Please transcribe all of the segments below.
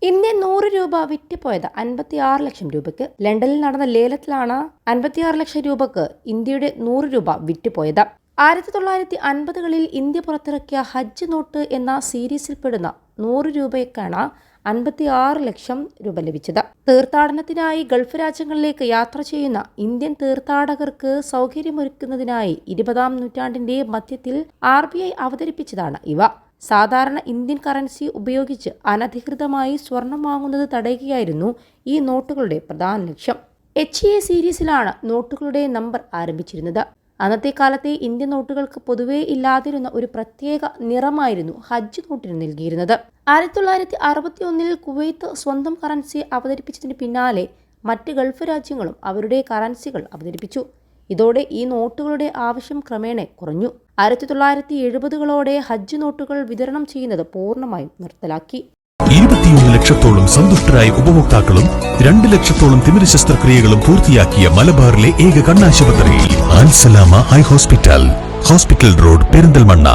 Indian 100 രൂപ വിറ്റുപോയത് 56 ലക്ഷം രൂപയ്ക്ക്. ലണ്ടനിൽ നടന്ന ലേലത്തിലാണ് 56 ലക്ഷം രൂപയ്ക്ക് ഇന്ത്യയുടെ 100 രൂപ വിറ്റുപോയത്. 1950കളിൽ ഇന്ത്യ പുറത്തിറക്കിയ ഹജ്ജ് നോട്ട് എന്ന സീരീസിൽപ്പെടുന്ന 100 രൂപയ്ക്കാണ് 56 ലക്ഷം രൂപ ലഭിച്ചത്. തീർത്ഥാടനത്തിനായി ഗൾഫ് രാജ്യങ്ങളിലേക്ക് യാത്ര ചെയ്യുന്ന ഇന്ത്യൻ തീർത്ഥാടകർക്ക് സൗകര്യമൊരുക്കുന്നതിനായി 20ാം നൂറ്റാണ്ടിന്റെ മധ്യത്തിൽ RBI അവതരിപ്പിച്ചതാണ് ഇവ. സാധാരണ ഇന്ത്യൻ കറൻസി ഉപയോഗിച്ച് അനധികൃതമായി സ്വർണം വാങ്ങുന്നത് തടയുകയായിരുന്നു ഈ നോട്ടുകളുടെ പ്രധാന ലക്ഷ്യം. HA സീരീസിലാണ് നോട്ടുകളുടെ നമ്പർ ആരംഭിച്ചിരുന്നത്. അന്നത്തെ കാലത്തെ ഇന്ത്യൻ നോട്ടുകൾക്ക് പൊതുവെ ഇല്ലാതിരുന്ന ഒരു പ്രത്യേക നിറമായിരുന്നു ഹജ്ജ് നോട്ടിന് നൽകിയിരുന്നത്. 1961 കുവൈത്ത് സ്വന്തം കറൻസി അവതരിപ്പിച്ചതിന് പിന്നാലെ മറ്റ് ഗൾഫ് രാജ്യങ്ങളും അവരുടെ കറൻസികൾ അവതരിപ്പിച്ചു. ഇതോടെ ഈ നോട്ടുകളുടെ ആവശ്യം ക്രമേണ കുറഞ്ഞു. 1970കളോടെ ഹജ്ജ് നോട്ടുകൾ വിതരണം ചെയ്യുന്നത് പൂർണ്ണമായും നിർത്തലാക്കി. 21 ലക്ഷത്തോളം സന്തുഷ്ടരായ ഉപഭോക്താക്കളും 2 ലക്ഷത്തോളം തിമിര ശസ്ത്രക്രിയകളും പൂർത്തിയാക്കിയ മലബാറിലെ ഏക കണ്ണാശുപത്രി Alsalama eye hospital, hospital road, Perinthalmanna.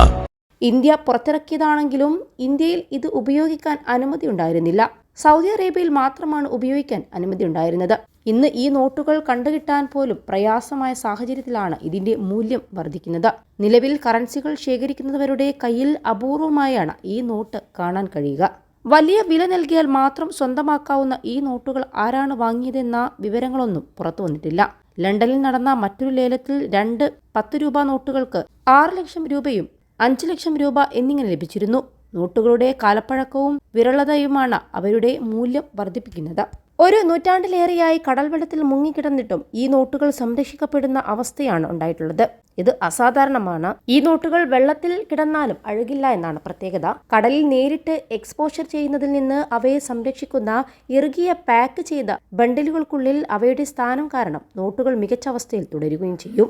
India പുറത്തിറക്കിയതാണെങ്കിലും ഇന്ത്യയിൽ ഇത് ഉപയോഗിക്കാൻ അനുമതി ഉണ്ടായിരുന്നില്ല. സൗദി അറേബ്യയിൽ മാത്രമാണ് ഉപയോഗിക്കാൻ അനുമതി ഉണ്ടായിരുന്നത്. ഇന്ന് ഈ നോട്ടുകൾ കണ്ടുകിട്ടാൻ പോലും പ്രയാസമായ സാഹചര്യത്തിലാണ് ഇതിന്റെ മൂല്യം വർദ്ധിക്കുന്നത്. നിലവിൽ കറൻസികൾ ശേഖരിക്കുന്നവരുടെ കയ്യിൽ അപൂർവമായാണ് ഈ നോട്ട് കാണാൻ കഴിയുക. വലിയ വില നൽകിയാൽ മാത്രം സ്വന്തമാക്കാവുന്ന ഈ നോട്ടുകൾ ആരാണ് വാങ്ങിയതെന്ന വിവരങ്ങളൊന്നും പുറത്തു വന്നിട്ടില്ല. ലണ്ടനിൽ നടന്ന മറ്റൊരു ലേലത്തിൽ 2 10 രൂപ നോട്ടുകൾക്ക് 6 ലക്ഷം രൂപയും 5 ലക്ഷം രൂപ എന്നിങ്ങനെ ലഭിച്ചിരുന്നു. നോട്ടുകളുടെ കാലപ്പഴക്കവും വിരളതയുമാണ് അവരുടെ മൂല്യം വർദ്ധിപ്പിക്കുന്നത്. ഒരു നൂറ്റാണ്ടിലേറെയായി കടൽ വെള്ളത്തിൽ മുങ്ങിക്കിടന്നിട്ടും ഈ നോട്ടുകൾ സംരക്ഷിക്കപ്പെടുന്ന അവസ്ഥയാണ് ഉണ്ടായിട്ടുള്ളത്. ഇത് അസാധാരണമാണ്. ഈ നോട്ടുകൾ വെള്ളത്തിൽ കിടന്നാലും അഴുകില്ല എന്നാണ് പ്രത്യേകത. കടലിൽ നേരിട്ട് എക്സ്പോഷർ ചെയ്യുന്നതിൽ നിന്ന് അവയെ സംരക്ഷിക്കുന്ന ഇറുകിയ പാക്ക് ചെയ്ത ബണ്ടിലുകൾക്കുള്ളിൽ അവയുടെ സ്ഥാനം കാരണം നോട്ടുകൾ മികച്ച അവസ്ഥയിൽ തുടരുകയും ചെയ്യും.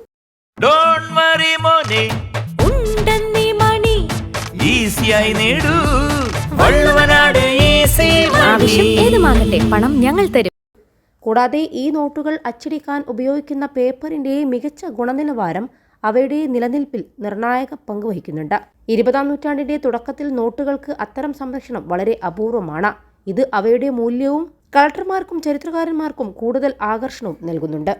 പണം ഞങ്ങൾ തരും. കൂടാതെ ഈ നോട്ടുകൾ അച്ചടിക്കാൻ ഉപയോഗിക്കുന്ന പേപ്പറിന്റെ മികച്ച ഗുണനിലവാരം അവയുടെ നിലനിൽപ്പിൽ നിർണായക പങ്ക് വഹിക്കുന്നുണ്ട്. 20ാം നൂറ്റാണ്ടിന്റെ തുടക്കത്തിൽ നോട്ടുകൾക്ക് അത്തരം സംരക്ഷണം വളരെ അപൂർവമാണ്. ഇത് അവയുടെ മൂല്യവും കളക്ടർമാർക്കും ചരിത്രകാരന്മാർക്കും കൂടുതൽ ആകർഷണവും നൽകുന്നുണ്ട്.